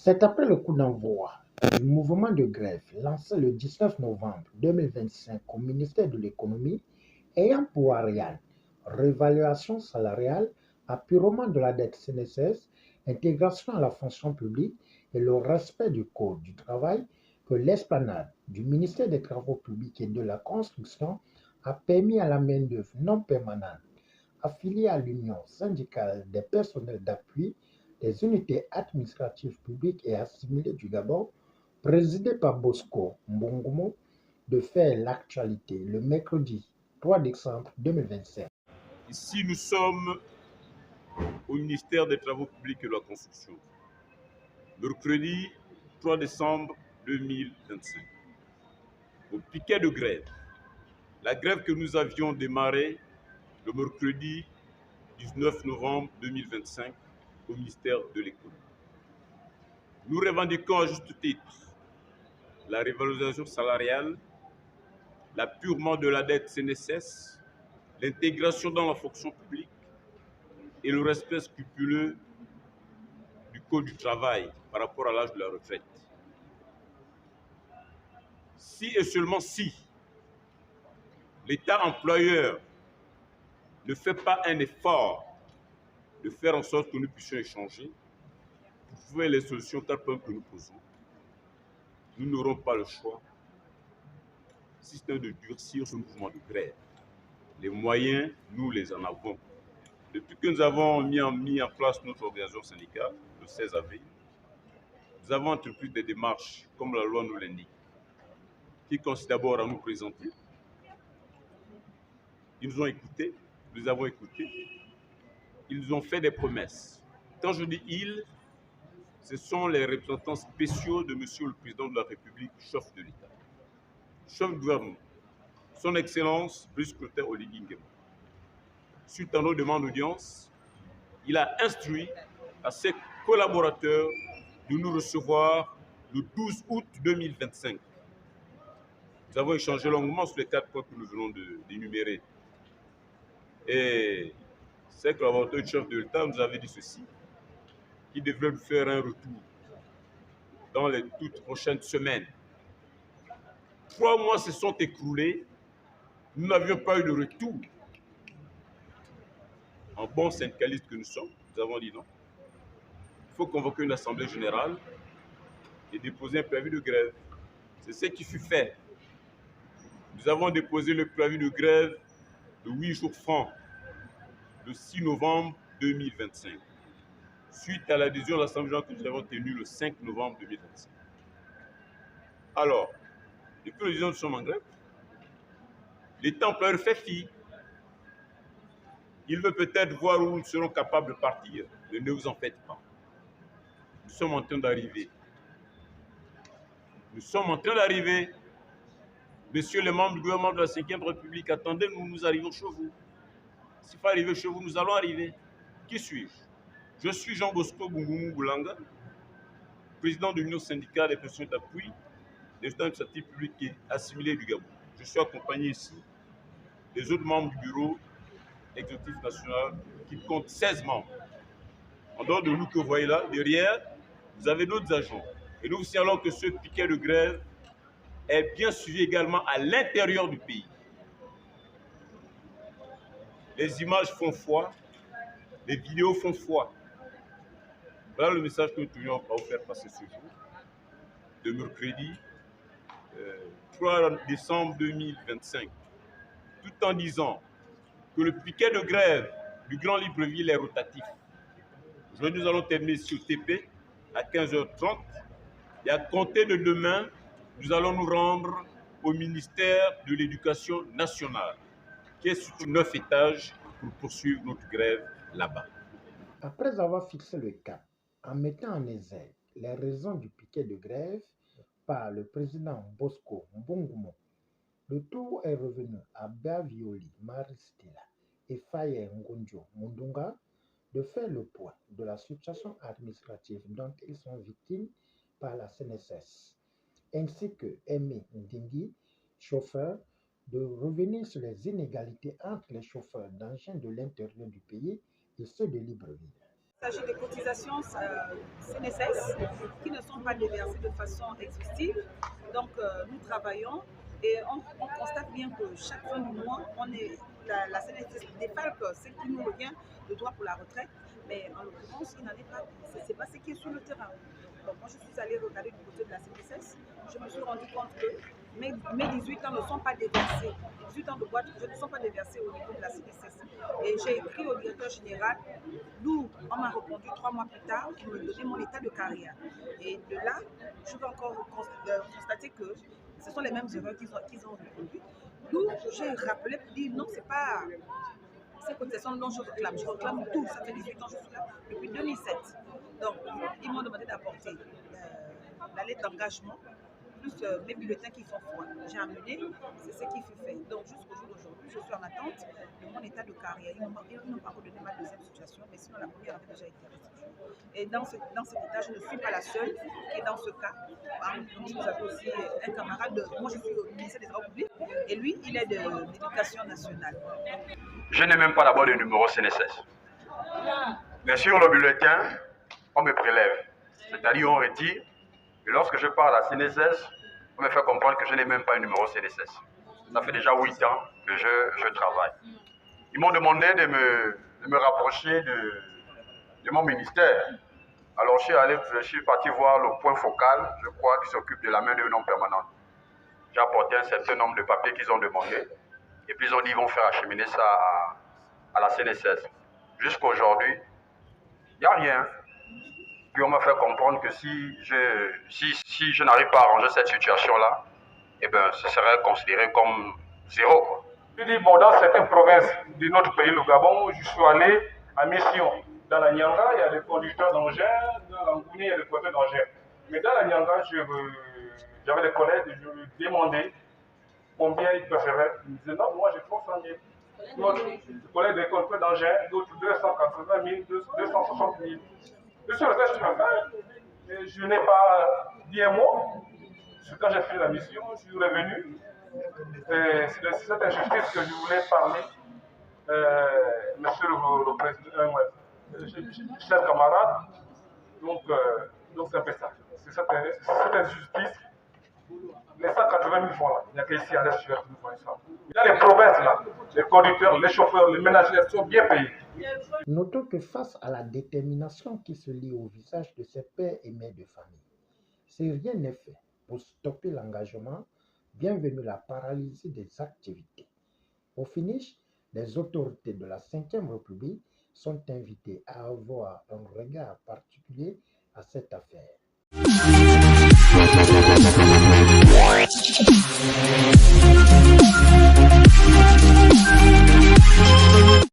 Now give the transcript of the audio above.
C'est après le coup d'envoi du mouvement de grève lancé le 19 novembre 2025 au ministère de l'Économie, ayant pour Ariane réévaluation salariale, apurement de la dette CNSS, intégration à la fonction publique et le respect du Code du travail, que l'esplanade du ministère des Travaux publics et de la Construction a permis à la main-d'œuvre non permanente affiliée à l'Union syndicale des personnels d'appui des unités administratives publiques et assimilées du Gabon, présidée par Bosco Mbongomo, de faire l'actualité le mercredi 3 décembre 2025. Ici, nous sommes au ministère des Travaux publics et de la Construction, mercredi 3 décembre 2025. Au piquet de grève, la grève que nous avions démarrée le mercredi 19 novembre 2025 au ministère de l'Économie. Nous revendiquons à juste titre la révalorisation salariale, l'appurement de la dette CNSS, l'intégration dans la fonction publique et le respect scrupuleux du Code du travail par rapport à l'âge de la retraite. Si et seulement si l'État employeur ne fait pas un effort de faire en sorte que nous puissions échanger pour trouver les solutions telles que nous posons, nous n'aurons pas le choix, si ce n'est de durcir ce mouvement de grève. Les moyens, nous les en avons. Depuis que nous avons mis en place notre organisation syndicale, le 16 avril, nous avons entrepris des démarches, comme la loi nous l'indique, qui consistent d'abord à nous présenter. Ils nous ont écoutés, nous les avons écoutés, ils nous ont fait des promesses. Quand je dis ils, ce sont les représentants spéciaux de Monsieur le Président de la République, chef de l'État, chef du gouvernement, son Excellence, le secrétaire Oligui Nguema. Suite à nos demandes d'audience, il a instruit à ses collaborateurs de nous recevoir le 12 août 2025. Nous avons échangé longuement sur les 4 points que nous venons d'énumérer. Et ses collaborateurs du chef de l'État nous avaient dit ceci, qu'il devrait nous faire un retour dans les toutes prochaines semaines. 3 mois se sont écoulés, nous n'avions pas eu de retour. En bon syndicaliste que nous sommes, nous avons dit non. Il faut convoquer une assemblée générale et déposer un préavis de grève. C'est ce qui fut fait. Nous avons déposé le préavis de grève de 8 jours francs le 6 novembre 2025, suite à l'adhésion de l'Assemblée générale que nous avons tenue le 5 novembre 2025. Alors, depuis que nous sommes en grève, l'État employeur fait fi. Il veut peut-être voir où nous serons capables de partir. Mais ne vous en faites pas. Nous sommes en train d'arriver. Nous sommes en train d'arriver. Messieurs les membres du gouvernement de la 5e République, attendez, nous arrivons chez vous. S'il faut arriver chez vous, nous allons arriver. Qui suis-je? Je suis Jean Bosco Bungumu Boulanga, président de l'Union syndicale des personnels d'appui des états administratifs publics et assimilés du Gabon. Je suis accompagné ici des autres membres du bureau exécutif national qui compte 16 membres. En dehors de nous que vous voyez là, derrière, vous avez d'autres agents. Et nous vous signalons que ce piquet de grève est bien suivi également à l'intérieur du pays. Les images font foi, les vidéos font foi. Voilà le message que nous tenions à vous faire passer ce jour, de mercredi 3 décembre 2025, tout en disant que le piquet de grève du Grand Libreville est rotatif. Aujourd'hui, nous allons terminer sur TP à 15h30 et à compter de demain, nous allons nous rendre au ministère de l'Éducation nationale, qui est sur 9 étages pour poursuivre notre grève là-bas. Après avoir fixé le cap en mettant en exergue les raisons du piquet de grève par le président Bosco Mbongomo, le tour est revenu à Bavioli Maristela et Faye Ngonjo Mundunga de faire le point de la situation administrative dont ils sont victimes par la CNSS, ainsi que Aimé Ndingi, chauffeur, de revenir sur les inégalités entre les chauffeurs d'engins de l'intérieur du pays et ceux de Libreville. Il s'agit de cotisations CNSS qui ne sont pas déversées de façon exhaustive. Donc, nous travaillons et on constate bien que chaque fin du mois, la CNSS défalque ce qui nous revient de droit pour la retraite. Mais en l'occurrence, il n'en est pas. Ce n'est pas ce qui est sur le terrain. Donc, moi, je suis allée regarder du côté de la CNSS. Je me suis rendu compte que mes 18 ans ne sont pas déversés. Les 18 ans de boîte ne sont pas déversés au niveau de la CNSS. Et j'ai écrit au directeur général, d'où on m'a répondu 3 mois plus tard pour me donner mon état de carrière. Et de là, je peux encore constater que ce sont les mêmes erreurs qu'ils ont reproduites. D'où j'ai rappelé pour dire non, c'est pas ces cotisations dont je réclame. Je réclame tout. Ça fait 18 ans que je suis là depuis 2007. Donc, ils m'ont demandé d'apporter la lettre d'engagement plus mes bulletins qui sont froids. J'ai amené, c'est ce qui fut fait. Donc jusqu'au jour d'aujourd'hui, je suis en attente de mon état de carrière. Ils n'ont pas redonné ma deuxième situation, mais sinon la première avait déjà été restituée. Et dans cet état, je ne suis pas la seule qui est dans ce cas. Vous avez aussi un camarade, moi je suis au ministère des Travaux publics, et lui, il est de l'Éducation nationale. Je n'ai même pas d'abord de numéro CNSS. Mais sur le bulletin, on me prélève. C'est-à-dire on retire. Et lorsque je parle à la CNSS, on me fait comprendre que je n'ai même pas un numéro CNSS. Ça fait déjà 8 ans que je travaille. Ils m'ont demandé de me rapprocher de mon ministère. Alors je suis parti voir le point focal, je crois, qui s'occupe de la main-d'œuvre non permanente. J'ai apporté un certain nombre de papiers qu'ils ont demandé. Et puis ils ont dit qu'ils vont faire acheminer ça à la CNSS. Jusqu'à aujourd'hui, il n'y a rien. Puis on m'a fait comprendre que si je n'arrive pas à arranger cette situation-là, eh ben, ce serait considéré comme zéro, quoi. Je dis, bon, dans certaines provinces de notre pays, le Gabon, je suis allé en mission. Dans la Nyanga, il y a des conducteurs d'engins, dans l'Angouni, il y a des conducteurs d'engins. Mais dans la Nyanga, j'avais des collègues, je leur demandais combien ils préféraient. Ils me disaient, non, moi j'ai 300 000. D'autres collègues des conducteurs d'engins, d'autres 280 000, 260 000. Je suis resté sur ma fin, je n'ai pas dit un mot. Quand j'ai fait la mission, je suis revenu. C'est de cette injustice que je voulais parler, monsieur le président, cher camarade. Donc c'est un peu ça. C'est cette injustice. Les 180 000 francs là, il n'y a qu'ici à l'Est, nous voyons ça. Il y a les provinces là, les conducteurs, les chauffeurs, les ménagers sont bien payés. Notons que face à la détermination qui se lit au visage de ces pères et mères de famille, si rien n'est fait pour stopper l'engagement, bienvenue la paralysie des activités. Au finish, les autorités de la Ve République sont invitées à avoir un regard particulier à cette affaire.